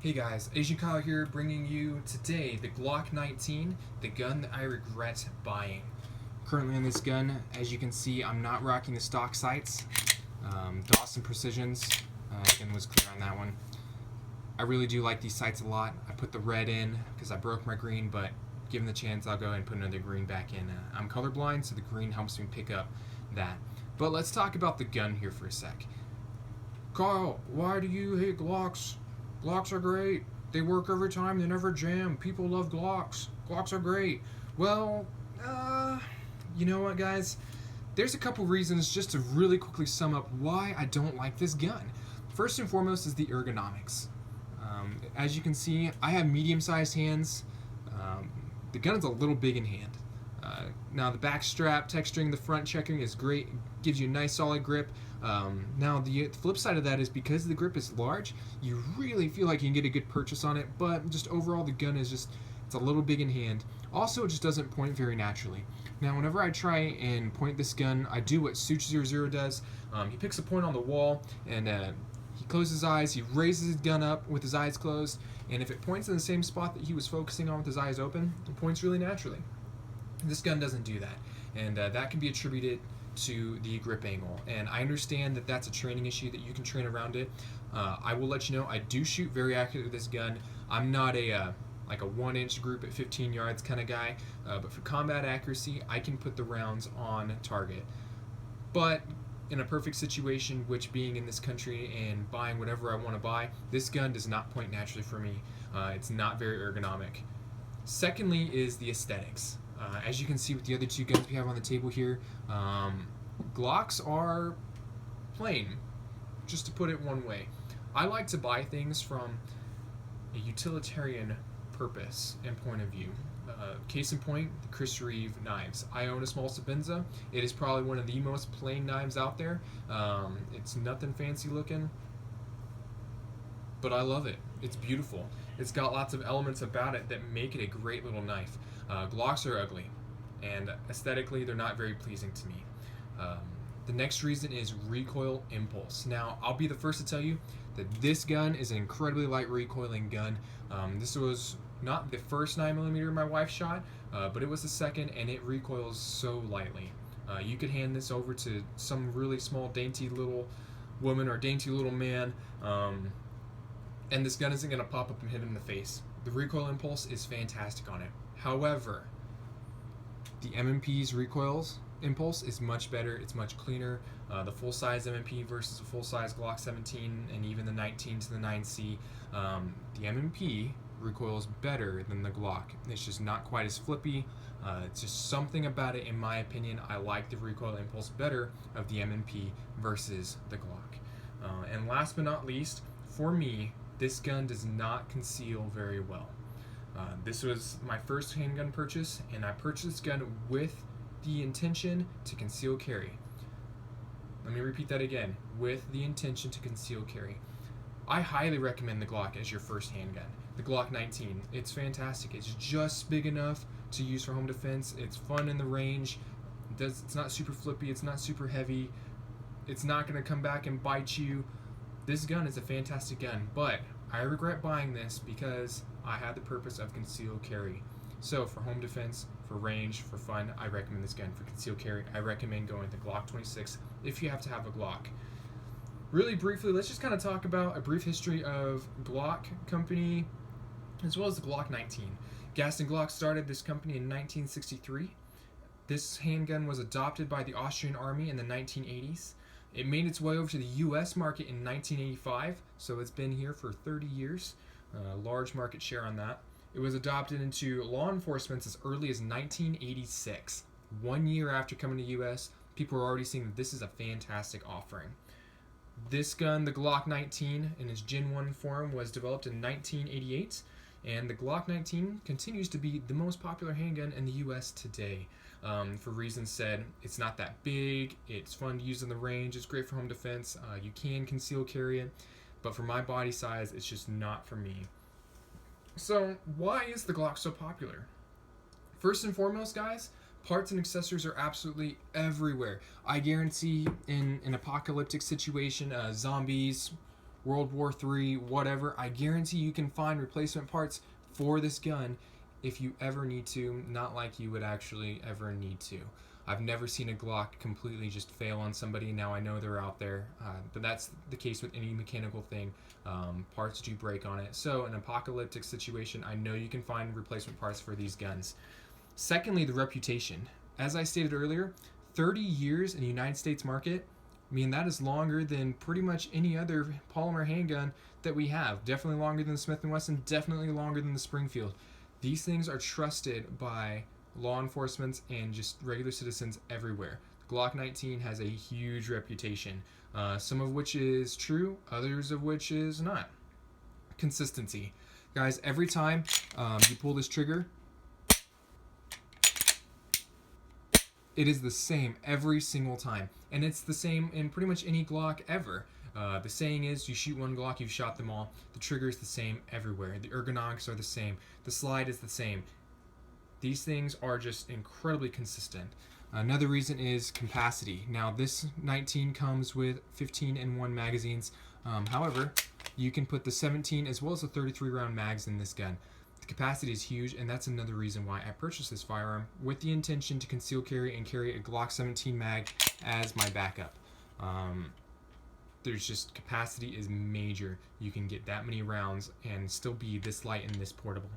Hey guys, Asian Kyle here, bringing you today the Glock 19, the gun that I regret buying. Currently on this gun, as you can see, I'm not rocking the stock sights. Dawson Precisions, again, was clear on that one. I really do like these sights a lot. I put the red in because I broke my green, but given the chance, I'll go ahead and put another green back in. I'm colorblind, so the green helps me pick up that. But let's talk about the gun here for a sec. Kyle, why do you hate Glocks? Glocks are great. They work every time. They never jam. People love Glocks. Glocks are great. Well, you know what, guys? There's a couple reasons just to really quickly sum up why I don't like this gun. First and foremost is the ergonomics. As you can see, I have medium-sized hands. The gun is a little big in hand. Now the back strap texturing, the front checkering is great. Gives you a nice solid grip. Now the flip side of that is because the grip is large, you really feel like you can get a good purchase on it, but just overall the gun is just, it's a little big in hand. Also, it just doesn't point very naturally. Now whenever I try and point this gun, I do what Such00 does. He picks a point on the wall and he closes his eyes, he raises his gun up with his eyes closed, and if it points in the same spot that he was focusing on with his eyes open, it points really naturally. This gun doesn't do that, and that can be attributed to the grip angle, and I understand that that's a training issue, that you can train around it. I will let you know I do shoot very accurately with this gun. I'm not a like a 1-inch group at 15 yards kind of guy, but for combat accuracy I can put the rounds on target. But in a perfect situation, which being in this country and buying whatever I want to buy, this gun does not point naturally for me. It's not very ergonomic. Secondly is the aesthetics. As you can see with the other two guns we have on the table here, Glocks are plain, just to put it one way. I like to buy things from a utilitarian purpose and point of view. Case in point, the Chris Reeve knives. I own a small Sabenza. It is probably one of the most plain knives out there. It's nothing fancy looking, but I love it. It's beautiful. It's got lots of elements about it that make it a great little knife. Glocks are ugly, and aesthetically they're not very pleasing to me. The next reason is Recoil Impulse. Now, I'll be the first to tell you that this gun is an incredibly light recoiling gun. This was not the first 9mm my wife shot, but it was the second, and it recoils so lightly. You could hand this over to some really small, dainty little woman or dainty little man, and this gun isn't going to pop up and hit him in the face. The Recoil Impulse is fantastic on it. However, the M&P's Recoils Impulse is much better. It's much cleaner. The full-size M&P versus a full-size Glock 17 and even the 19 to the 9C, the M&P recoils better than the Glock. It's just not quite as flippy. It's just something about it, in my opinion. I like the Recoil Impulse better of the M&P versus the Glock. And last but not least, for me, this gun does not conceal very well. This was my first handgun purchase, and I purchased this gun with the intention to conceal carry. Let me repeat that again, with the intention to conceal carry. I highly recommend the Glock as your first handgun. The Glock 19, it's fantastic. It's just big enough to use for home defense. It's fun in the range. It's not super flippy. It's not super heavy. It's not going to come back and bite you. This gun is a fantastic gun, but I regret buying this because I had the purpose of concealed carry. So for home defense, for range, for fun, I recommend this gun. For concealed carry, I recommend going with the Glock 26 if you have to have a Glock. Really briefly, let's just kind of talk about a brief history of Glock Company as well as the Glock 19. Gaston Glock started this company in 1963. This handgun was adopted by the Austrian Army in the 1980s. It made its way over to the U.S. market in 1985, so it's been here for 30 years. Large market share on that. It was adopted into law enforcement as early as 1986. 1 year after coming to the U.S., people were already seeing that this is a fantastic offering. This gun, the Glock 19, in its Gen 1 form, was developed in 1988, and the Glock 19 continues to be the most popular handgun in the U.S. today. For reasons said, it's not that big, it's fun to use in the range, it's great for home defense, you can conceal carry it, but for my body size, it's just not for me. So, why is the Glock so popular? First and foremost, guys, parts and accessories are absolutely everywhere. I guarantee in an apocalyptic situation, zombies, World War III, whatever. I guarantee you can find replacement parts for this gun if you ever need to, not like you would actually ever need to. I've never seen a Glock completely just fail on somebody. Now I know they're out there, but that's the case with any mechanical thing. Parts do break on it. So in an apocalyptic situation, I know you can find replacement parts for these guns. Secondly, the reputation. As I stated earlier, 30 years in the United States market, I mean, that is longer than pretty much any other polymer handgun that we have. Definitely longer than the Smith & Wesson, definitely longer than the Springfield. These things are trusted by law enforcement and just regular citizens everywhere. The Glock 19 has a huge reputation, some of which is true, others of which is not. Consistency. Guys, every time you pull this trigger, it is the same every single time. And it's the same in pretty much any Glock ever. The saying is, you shoot one Glock, you've shot them all. The trigger is the same everywhere. The ergonomics are the same. The slide is the same. These things are just incredibly consistent. Another reason is capacity. Now, this 19 comes with 15-in-1 magazines. However, you can put the 17 as well as the 33 round mags in this gun. The capacity is huge, and that's another reason why I purchased this firearm, with the intention to conceal carry and carry a Glock 17 mag as my backup. There's just, capacity is major. You can get that many rounds and still be this light and this portable.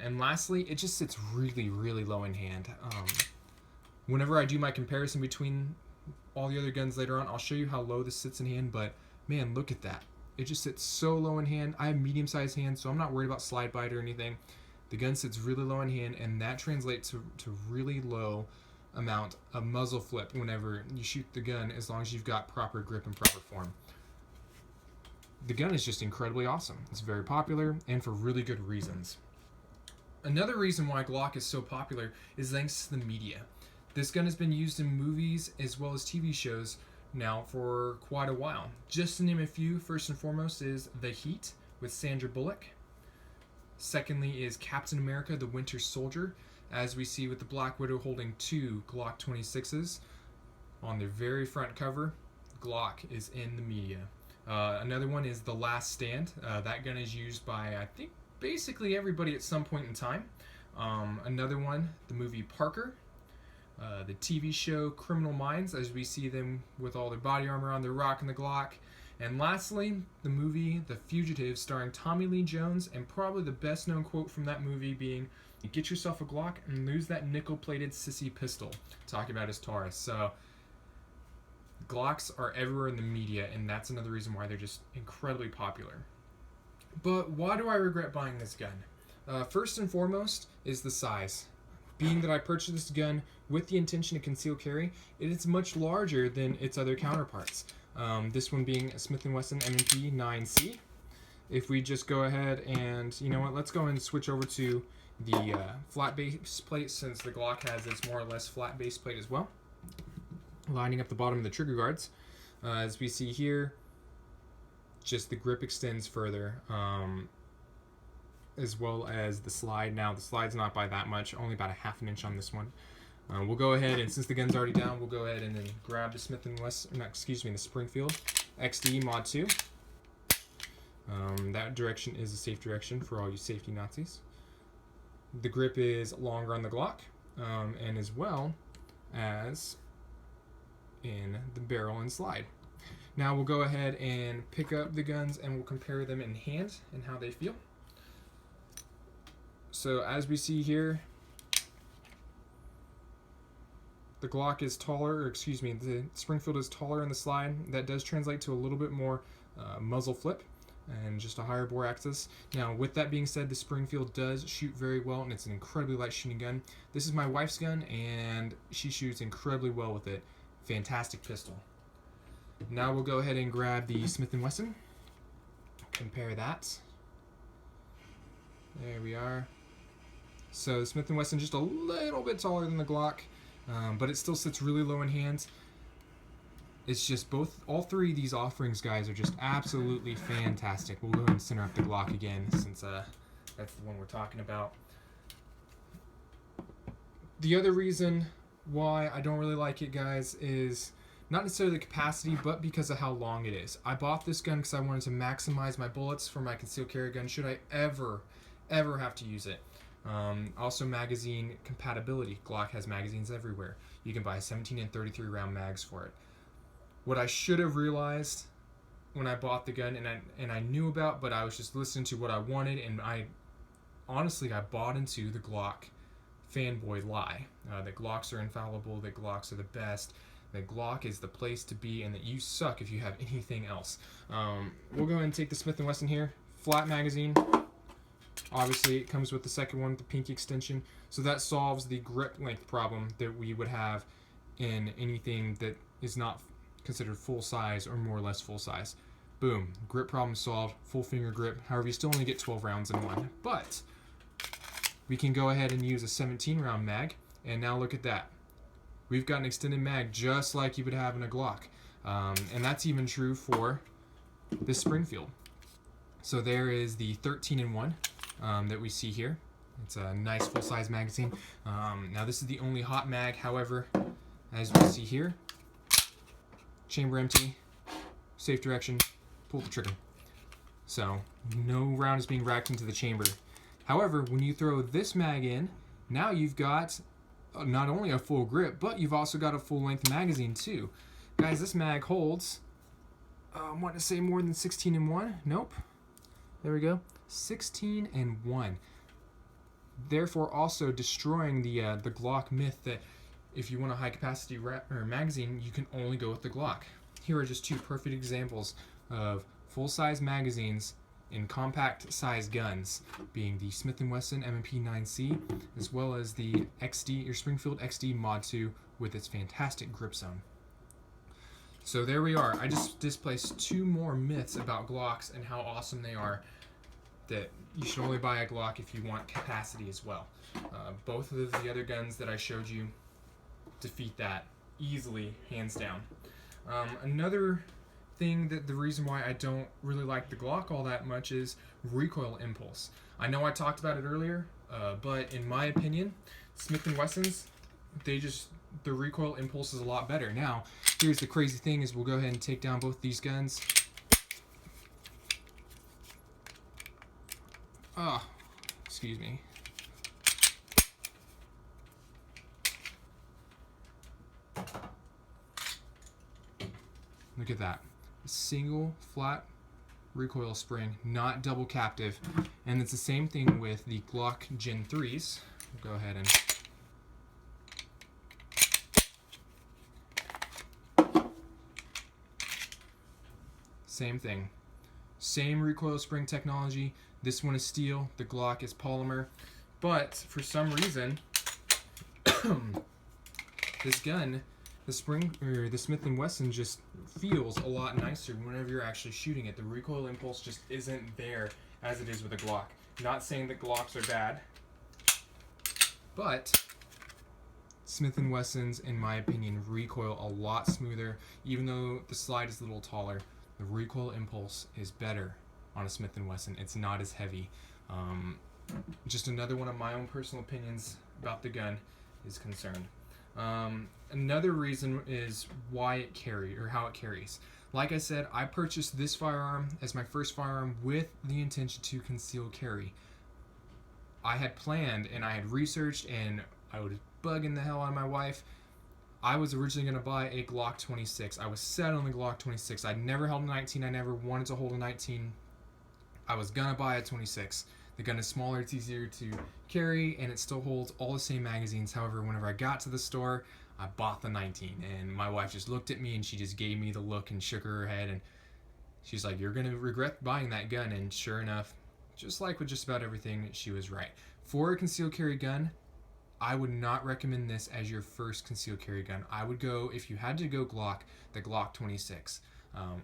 And lastly, it just sits really, really low in hand. Whenever I do my comparison between all the other guns later on, I'll show you how low this sits in hand, but man, look at that. It just sits so low in hand. I have medium-sized hands, so I'm not worried about slide bite or anything. The gun sits really low in hand, and that translates to really low amount of muzzle flip whenever you shoot the gun, as long as you've got proper grip and proper form. The gun is just incredibly awesome. It's very popular, and for really good reasons. Another reason why Glock is so popular is thanks to the media. This gun has been used in movies as well as TV shows now for quite a while. Just to name a few, first and foremost is The Heat with Sandra Bullock. Secondly is Captain America, the Winter Soldier, as we see with the Black Widow holding 2 Glock 26s. On their very front cover, Glock is in the media. Another one is The Last Stand. That gun is used by, I think, basically everybody at some point in time. Another one, the movie Parker. The TV show Criminal Minds, as we see them with all their body armor on, they're rocking the Glock. And lastly, the movie The Fugitive, starring Tommy Lee Jones, and probably the best known quote from that movie being, "Get yourself a Glock and lose that nickel-plated sissy pistol," talking about his Taurus. So Glocks are everywhere in the media, and that's another reason why they're just incredibly popular. But why do I regret buying this gun? First and foremost is the size. Being that I purchased this gun with the intention to conceal carry, it is much larger than its other counterparts. This one being a Smith & Wesson M&P 9C. If we just go ahead and, you know what, let's go and switch over to the flat base plate, since the Glock has its more or less flat base plate as well. Lining up the bottom of the trigger guards. As we see here, just the grip extends further, as well as the slide. Now the slide's not by that much, only about a ½ inch on this one. We'll go ahead, and since the gun's already down, we'll go ahead and then grab the Smith & Wesson, the Springfield XD Mod 2. That direction is a safe direction for all you safety Nazis. The grip is longer on the Glock, and as well as in the barrel and slide. Now we'll go ahead and pick up the guns, and we'll compare them in hand and how they feel. So as we see here, the Glock is taller, or excuse me, the Springfield is taller in the slide. That does translate to a little bit more muzzle flip and just a higher bore axis. Now, with that being said, the Springfield does shoot very well, and it's an incredibly light shooting gun. This is my wife's gun, and she shoots incredibly well with it. Fantastic pistol. Now we'll go ahead and grab the Smith & Wesson. Compare that. There we are. So the Smith & Wesson just a little bit taller than the Glock, but it still sits really low in hands. It's just all three of these offerings, guys, are just absolutely fantastic. We'll go ahead and center up the Glock again, since that's the one we're talking about. The other reason why I don't really like it, guys, is Not necessarily the capacity, but because of how long it is. I bought this gun because I wanted to maximize my bullets for my concealed carry gun should I ever have to use it. Also, magazine compatibility. Glock has magazines everywhere. You can buy 17 and 33 round mags for it. What I should have realized when I bought the gun, and I knew about, but I was just listening to what I wanted, and I bought into the Glock fanboy lie. That Glocks are infallible, that Glocks are the best, that Glock is the place to be, and that you suck if you have anything else. We'll go ahead and take the Smith & Wesson here. Flat magazine. Obviously, it comes with the second one, the pink extension. So that solves the grip length problem that we would have in anything that is not considered full size or more or less full size. Boom, grip problem solved, full finger grip. However, you still only get 12 rounds in one. But we can go ahead and use a 17 round mag, and now look at that. We've got an extended mag just like you would have in a Glock. And that's even true for this Springfield. So there is the 13-in-1 that we see here. It's a nice full-size magazine. Now this is the only hot mag. However, as we see here, chamber empty, safe direction, pull the trigger. So no round is being racked into the chamber. However, when you throw this mag in, now you've got not only a full grip, but you've also got a full-length magazine too. Guys, this mag holds, I want to say more than 16-in-1. Nope. There we go. 16-in-1. Therefore, also destroying the Glock myth that if you want a high-capacity magazine, you can only go with the Glock. Here are just two perfect examples of full-size magazines in compact-size guns, being the Smith & Wesson M&P 9C, as well as the XD or Springfield XD Mod 2 with its fantastic grip zone. So there we are. I just displaced two more myths about Glocks and how awesome they are, that you should only buy a Glock if you want capacity as well. Both of the other guns that I showed you defeat that easily, hands down. Another thing that the reason why I don't really like the Glock all that much is Recoil Impulse. I know I talked about it earlier, but in my opinion, Smith & Wesson's, the Recoil Impulse is a lot better. Now, here's the crazy thing is we'll go ahead and take down both these guns. Excuse me. Look at that. Single flat recoil spring, not double captive. And it's the same thing with the Glock Gen 3s. We'll go ahead and same thing. Same recoil spring technology. This one is steel, the Glock is polymer. But for some reason, this gun, the Smith & Wesson just feels a lot nicer whenever you're actually shooting it. The recoil impulse just isn't there as it is with a Glock. Not saying that Glocks are bad, but Smith & Wesson's, in my opinion, recoil a lot smoother. Even though the slide is a little taller, the recoil impulse is better on a Smith & Wesson. It's not as heavy. Just another one of my own personal opinions about the gun is concerned. Another reason is why it how it carries. Like I said, I purchased this firearm as my first firearm with the intention to conceal carry. I had planned and I had researched, and I was bugging the hell out of my wife. I was originally going to buy a Glock 26. I was set on the Glock 26. I'd never held a 19. I never wanted to hold a 19. I was going to buy a 26. The gun is smaller, it's easier to carry, and it still holds all the same magazines. However, whenever I got to the store, I bought the 19, and my wife just looked at me and she just gave me the look and shook her head, and she's like, "You're going to regret buying that gun." And sure enough, just like with just about everything, she was right. For a concealed carry gun, I would not recommend this as your first concealed carry gun. I would go, if you had to go Glock, the Glock 26,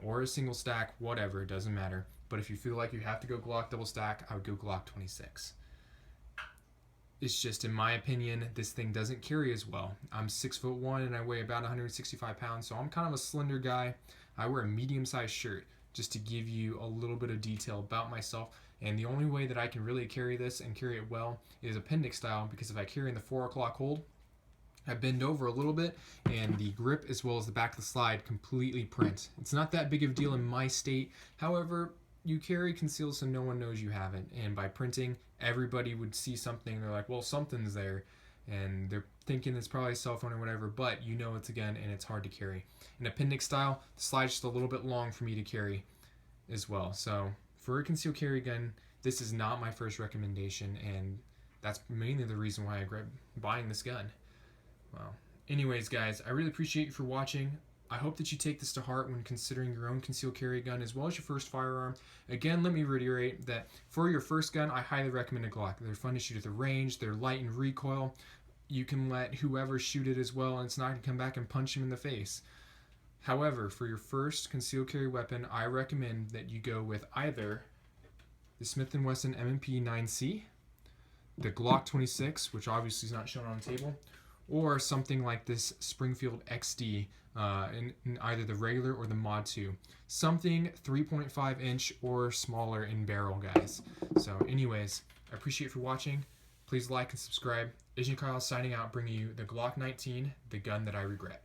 or a single stack, whatever, it doesn't matter. But if you feel like you have to go Glock double stack, I would go Glock 26. It's just, in my opinion, this thing doesn't carry as well. I'm 6'1" and I weigh about 165 pounds, so I'm kind of a slender guy. I wear a medium-sized shirt just to give you a little bit of detail about myself. And the only way that I can really carry this and carry it well is appendix style, because if I carry in the 4 o'clock hold, I bend over a little bit, and the grip as well as the back of the slide completely print. It's not that big of a deal in my state. However, you carry conceal so no one knows you have it. And by printing, everybody would see something. They're like, well, something's there. And they're thinking it's probably a cell phone or whatever, but you know it's a gun and it's hard to carry. In appendix style, the slide's just a little bit long for me to carry as well. So for a concealed carry gun, this is not my first recommendation, and that's mainly the reason why I grabbed buying this gun. Well, anyways, guys, I really appreciate you for watching. I hope that you take this to heart when considering your own concealed carry gun as well as your first firearm. Again, let me reiterate that for your first gun, I highly recommend a Glock. They're fun to shoot at the range, they're light in recoil. You can let whoever shoot it as well, and it's not going to come back and punch him in the face. However, for your first concealed carry weapon, I recommend that you go with either the Smith & Wesson M&P 9C, the Glock 26, which obviously is not shown on the table, or something like this Springfield XD in either the regular or the Mod 2. Something 3.5 inch or smaller in barrel, guys. So anyways, I appreciate you for watching. Please like and subscribe. Agent Kyle signing out, bringing you the Glock 19, the gun that I regret.